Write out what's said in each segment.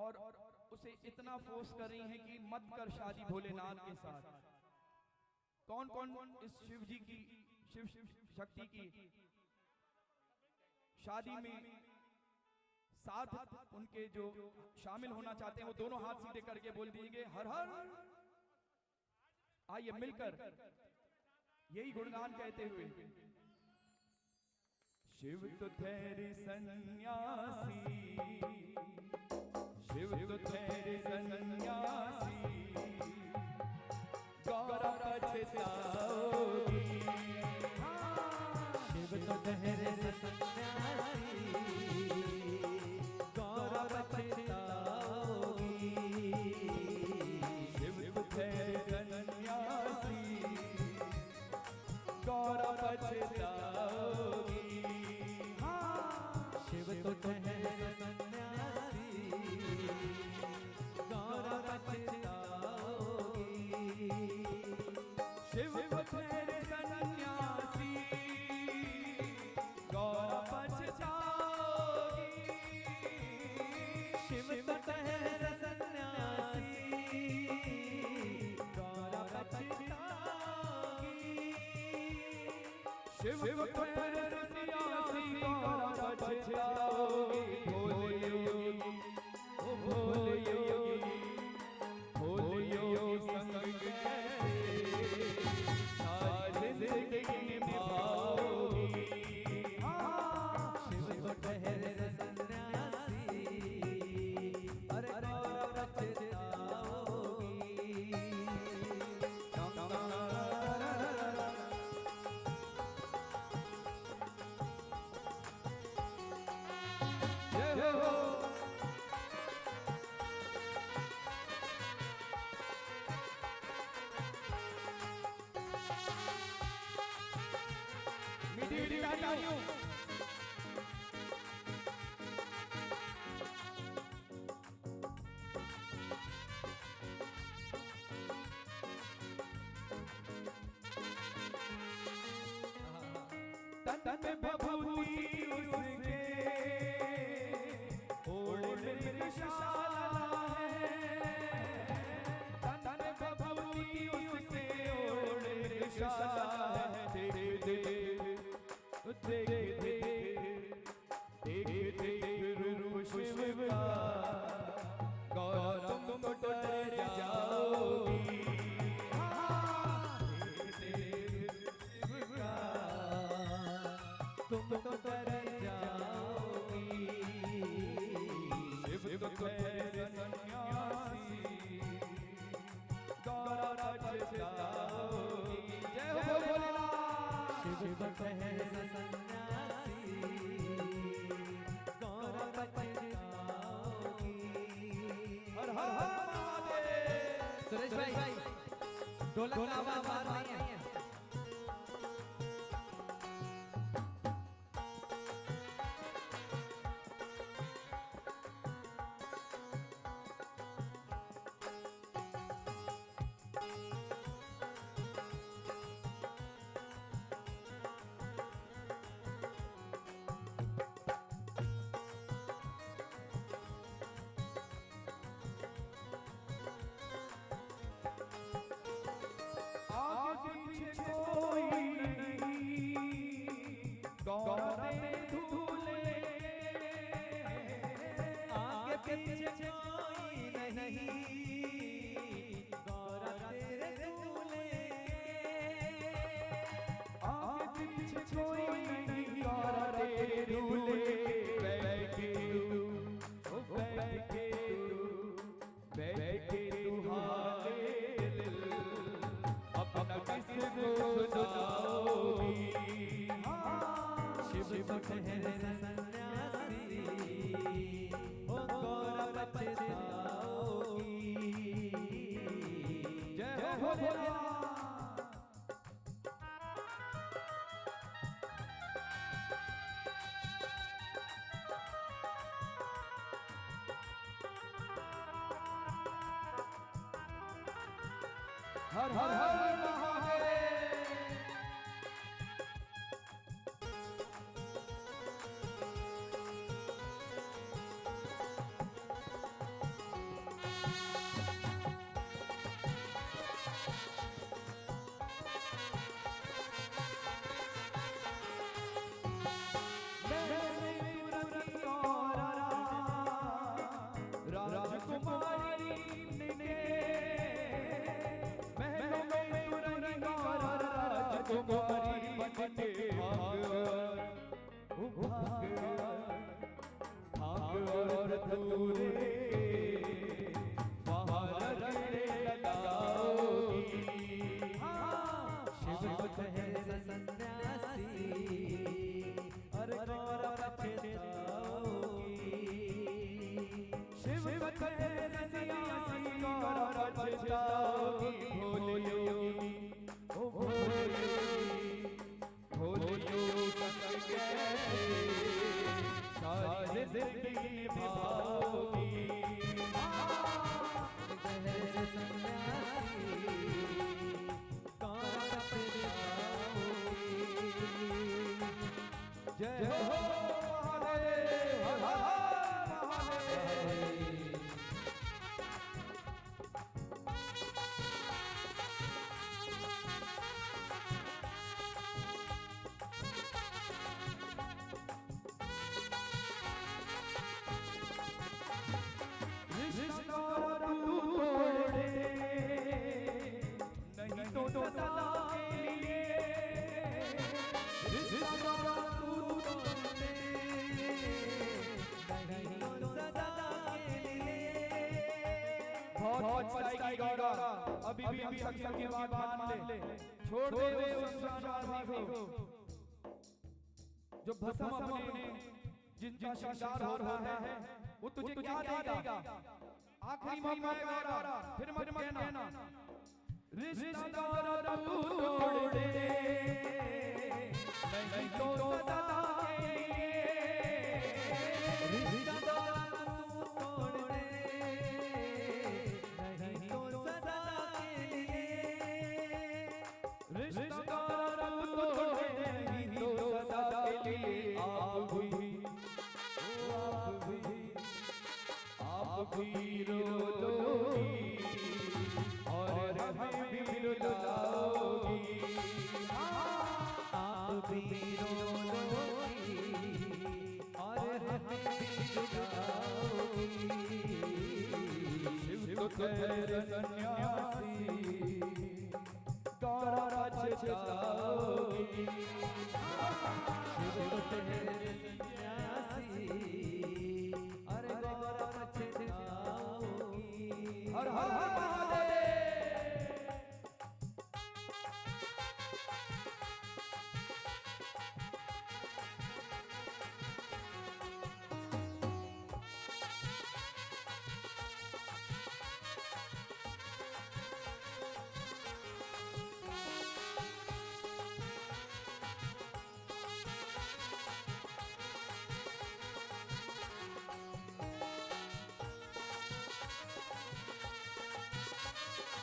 और उसे इतना फोर्स कर रही हैं कि मत कर शादी भोलेनाथ के साथ। कौन कौन इस शिव जी की, शिव शक्ति की शादी में साथ उनके जो शामिल होना चाहते हैं वो दोनों हाथ सीधे करके बोल दीजिए हर हर। आइए मिलकर यही गुणगान कहते हुए। शिव तो ठहरे सन्यासी, शिव तो ठहरे सन्यासी, गौरा पछताओगी। शिव तो ठहरे सन्यासी, गौरा पछताओगी। शिव तो ठहरे सन्यासी, गौरा पछताओगी। शिव तो ठहरे सन्यासी, गौरा पछताओगी। शिव तो ठहरे सन्यासी, गौरा पछताओगी। शिव तो ठहरे सन्यासी, गौरा पछताओगी। शिव तो ठहरे सन्यासी, गौरा पछताओगी। भोले योगी, ओ भोले योगी, भोले योगी संग कैसे सारी जिंदगी निभाओगी। शिव तो ठहरे सन्यासी, अरे गौरा पछताओगी। जय हो। मीठी मीठी तालियों। तन में बबूती उसके ओढ़े मृगशाला है। तन में बबूती उसके ओढ़े मृगशाला है। देख देख देख देख देख रूप शिव का, गौरा तुम तो डर जाओगी। तुम तो डर जाओगी। शिव तो ठहरे सन्यासी, गौरा पछताओगी। जय हो भोलेनाथ। शिव तो ठहरे सन्यासी, गौरा पछताओगी। हर हर महादेव। सुरेश भाई ढोलक का आवाज मारना है। आगे पीछे कोई नहीं, गौरा तेरे दूल्हे। आगे पीछे कोई नहीं, गौरा तेरे दूल्हे। आगे पीछे कोई नहीं, गौरा तेरे दूल्हे। बैठे तू, ओ बैठे तू, बैठे तू हाले दिल, अपना किसको सुनाओगी। शिव तो ठहरे सन्यासी, ओ गौरा पछताओगी। जय हो भोलेनाथ। हर हर हर महादेव। धतूरे वहाँ रगड़े लगाओगी। शिव कहे सन्यासी और गौर पछताओगी। शिव कहे सन्यासी गौर पछताओगी। भोले योगी ओ भोले योगी, भोले योगी सत्य कैसे सारी जिंदगी निभाओगी। कहे सन्यासी गौर पछताओगी। जय हो महादेव, हर हर महादेव। रिश्ता तू तोड़े नहीं तो सदा के लिए। रिश्ता तू तोड़े नहीं तो सदा के लिए। बहुत पछताएगी गौरा, अभी भी हम सत्संग की बात मान ले। छोड़ दे उस शादी को जो भस्म अपने जिनका श्रृंगार हो रहा है, वो तुझे क्या देगा? आखिरी मौका है गौरा, फिर मत कहना। रिश्ता तू तोड़े नहीं तो सदा के लिए। रिश्ता तू तोड़े नहीं तो सदा के लिए। रिश्ता तू तोड़े नहीं तो सदा के लिए। आप भी रो लोगी और हमें भी रुलाओगी। आप भी रो लोगी और हमें भी रुलाओगी। शिव तो तेरे सन्यासी गौरा पछताओगी। शिव तो तेरे सन्यासी और गौर पछताओगी। हर हर महादेव।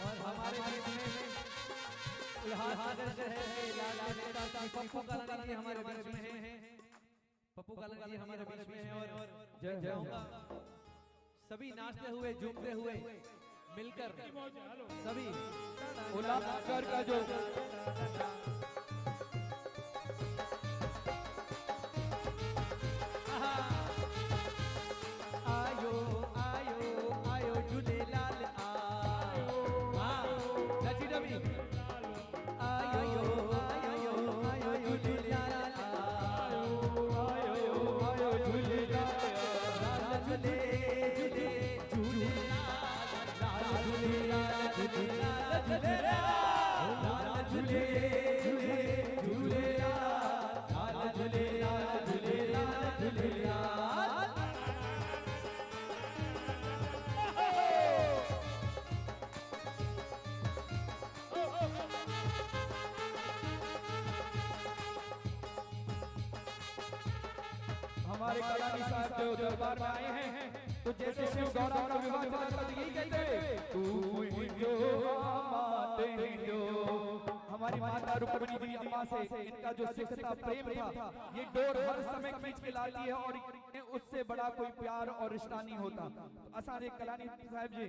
और हमारे बीच में उल्लासनगर शहर के लाल नेता पप्पू कालानी जी हमारे बीच में हैं। पप्पू कालानी जी हमारे बीच में हैं और जय जय चाहूंगा सभी नाचते हुए झूमते हुए मिलकर सभी उल्लासनगर का जो आयो आयो आयो झूलेलाल आयो। नची रवि आयो आयो आयो झूलेलाल आयो। आयो आयो झूलेलाल लाल झूले झूले झूलेलाल लाल झूलेलाल झूलेलाल झूलेलाल लाल झूले झूले झूलेलाल लाल झूलेलाल झूलेलाल झूलेलाल। हमारे कलानी साहब जो दरबार में आए हैं, तो जैसे शिव गौरा का विवाह चला तो यही कहते तू ही जो माते ही जो। हमारी माता रुक्मिणी देवी अम्मा से इनका जो सिख था, प्रेम था, ये डोर हर समय खींच के लाती है और उससे बड़ा कोई प्यार और रिश्ता नहीं होता। असारे कलानी साहब जी